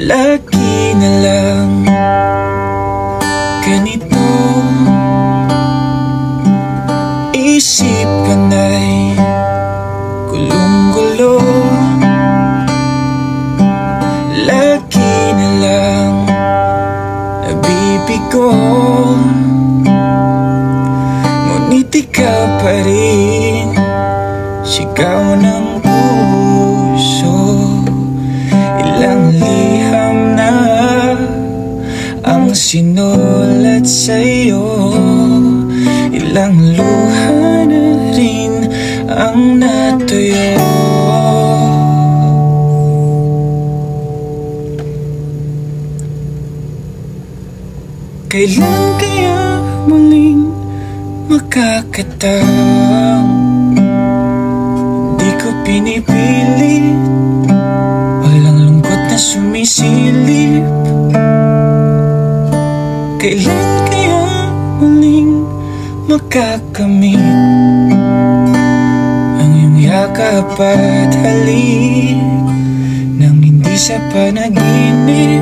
Lagi na lang ganito, isip ka na'y gulong-gulo. Lagi na lang nabibigo, ngunit ikaw pa rin sigaw ng puso. Ilang liham na ang sinulat sa'yo, ilang luha na rin ang natuyo. Kailan kaya muling makakatang? Di ko pinipilit, walang lungkot na sumisilip. Kailan kaya muling makakamit ang iyong yakap at halik nang hindi sa panaginip?